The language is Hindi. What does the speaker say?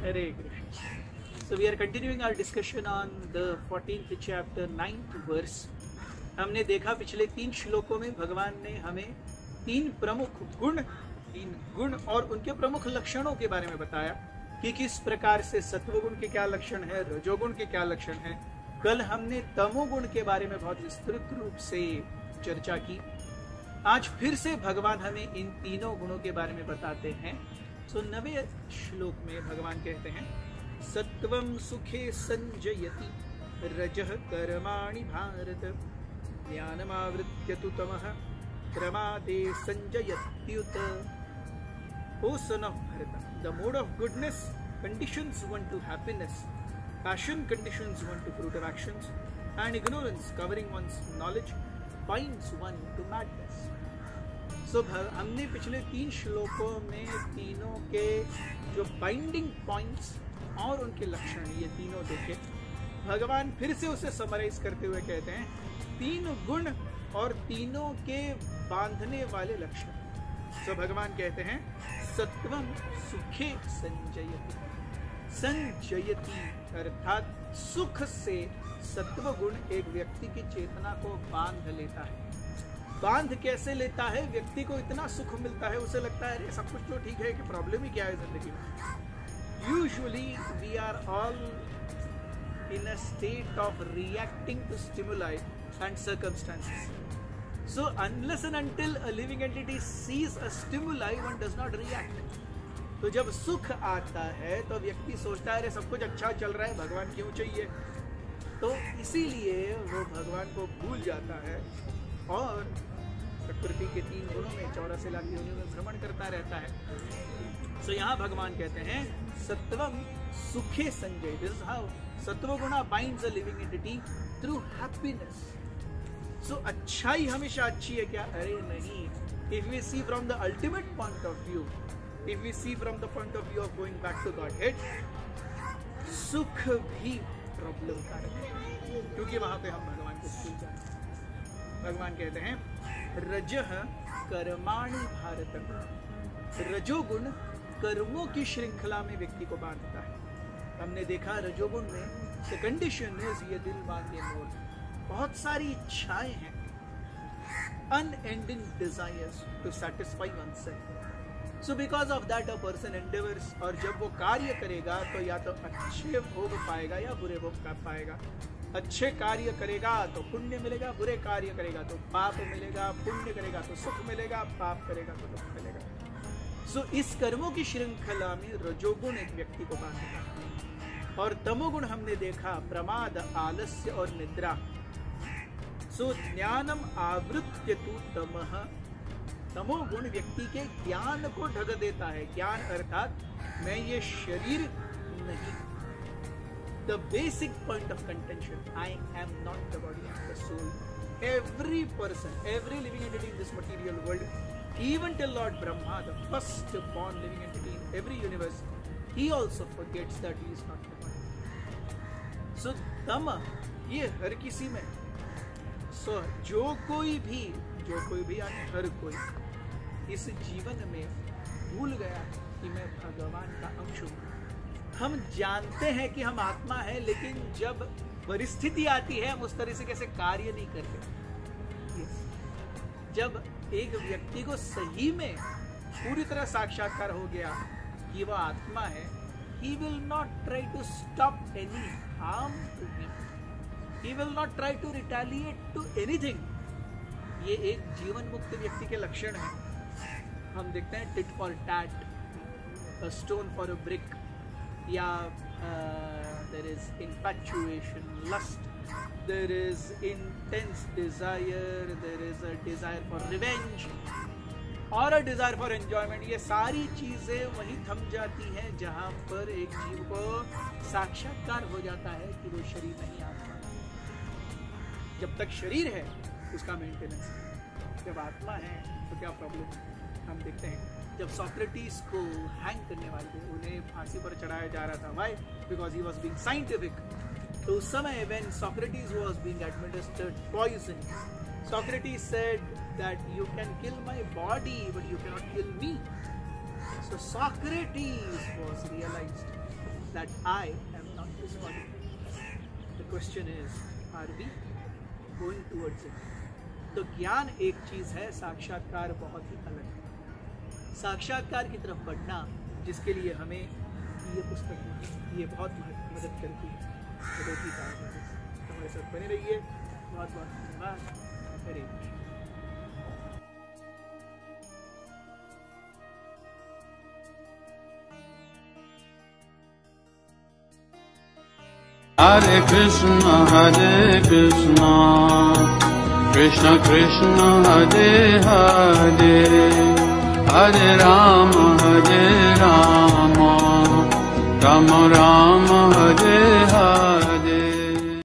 Hare Krishna. So we are continuing our discussion on the 14th chapter 9th verse. हमने देखा पिछले 3 श्लोकों में भगवान ने हमें 3 प्रमुख गुण और उनके प्रमुख लक्षणों के बारे में बताया कि किस प्रकार से सत्वगुण के क्या लक्षण है, रजोगुण के क्या लक्षण है। कल हमने तमोगुण के बारे में बहुत विस्तृत रूप से चर्चा की। आज फिर से भगवान हमें इन तीनों गुणों के बारे में बताते हैं। तो 9वें श्लोक में भगवान कहते हैं, सत्वं सुखे संजयति रजः कर्माणि भारत ज्ञानमावृत्य तु तमः प्रमादे संजयत्युत। O son of Bharata, the mode of goodness conditions one to happiness, passion conditions one to fruit of actions, and ignorance covering one's knowledge binds one to madness. So हमने पिछले 3 श्लोकों में तीनों के जो बाइंडिंग पॉइंट्स और उनके लक्षण ये तीनों देखे। भगवान फिर से उसे समराइज करते हुए कहते हैं 3 गुण और तीनों के बांधने वाले लक्षण। तो भगवान कहते हैं सत्वम सुखे संजयति अर्थात सुख से सत्व गुण एक व्यक्ति की चेतना को बांध लेता है। बांध कैसे लेता है? व्यक्ति को इतना सुख मिलता है, उसे लगता है अरे सब कुछ तो ठीक है कि प्रॉब्लम ही क्या है जिंदगी में। Usually we are all in a state of reacting to stimuli and circumstances. So unless and until a living entity sees a stimuli, one does not react. तो जब सुख आता है तो व्यक्ति सोचता है अरे सब कुछ अच्छा चल रहा है, भगवान क्यों चाहिए। तो इसीलिए वो भगवान को भूल जाता है और प्रकृति के 3 गुणों में 84 लाख योनियों में भ्रमण करता रहता है। तो यहाँ भगवान कहते हैं सत्वम सुखे संजय। दिस इज हाउ सत्वगुणा binds a living entity through happiness. So अच्छाई हमेशा अच्छी है क्या? अरे नहीं। If we see from the ultimate point of view, if we see from the point of view of going back to Godhead, सुख भी प्रॉब्लम कारक है, क्योंकि वहां पे हम भगवान को भूल जाते हैं। भगवान कहते हैं रजः कर्माणि भारत। रजोगुण कर्मों की श्रृंखला में व्यक्ति को बांधता है। हमने देखा रजोगुण में द कंडीशन इज ये दिल मांगे मोर, बहुत सारी इच्छाएं हैं, unending desires to satisfy oneself. So because of that a person endeavors, और जब वो कार्य करेगा तो या तो अच्छे भोग पाएगा या बुरे भोग पाएगा। अच्छे कार्य करेगा तो पुण्य मिलेगा, बुरे कार्य करेगा तो पाप मिलेगा, पुण्य करेगा तो सुख मिलेगा, पाप करेगा तो दुख मिलेगा। सो इस कर्मों की श्रृंखला में रजोगुण एक व्यक्ति को बांधता है और तमोगुण हमने देखा प्रमाद, आलस्य और निद्रा। सो ज्ञानम आवृत्य तु तमः, तमोगुण व्यक्ति के ज्ञान को ढक देता है। ज्ञान अर्थात मैं ये शरीर नहीं। The basic point of contention, I am not the body, I am the soul. Every person, every living entity in this material world, even till Lord Brahma, the first born living entity in every universe, he also forgets that he is not the body. So तम ये हर किसी में। So जो कोई भी यानी हर कोई इस जीवन में भूल गया कि मैं भगवान का अंश हूँ। हम जानते हैं कि हम आत्मा है, लेकिन जब परिस्थिति आती है हम उस तरह से कैसे कार्य नहीं करते। जब एक व्यक्ति को सही में पूरी तरह साक्षात्कार हो गया कि वह आत्मा है, he will not try to stop any harm to him. He will not try to retaliate to anything. ये एक जीवन मुक्त व्यक्ति के लक्षण हैं। हम देखते हैं tit for tat, a stone for a brick, या there is infatuation, lust, there is intense desire, there is a desire for revenge और a desire for enjoyment। ये सारी चीजें वहीं थम जाती हैं जहां पर एक जीव को साक्षात्कार हो जाता है कि वो शरीर नहीं आत्मा। जब तक शरीर है उसका मेंटेनेंस है, जब आत्मा है तो क्या प्रॉब्लम है। हम देखते हैं जब सोक्रेटिस को हैंग करने वाले थे, उन्हें फांसी पर चढ़ाया जा रहा था। Why? Because he was being scientific. तो उस समय when Socrates was being administered poison, Socrates said that you can kill my body but you can not kill me. So Socrates was realized that I am not this body. The question is, are we going towards it? तो ज्ञान एक चीज है, साक्षात्कार बहुत ही अलग है। साक्षात्कार की तरफ बढ़ना, जिसके लिए हमें ये पुस्तक ये बहुत मदद करती है। हमारे साथ बने रहिए। बहुत बहुत धन्यवाद। हरे कृष्ण कृष्ण कृष्ण हरे हरे हरे राम राम राम हरे हरे।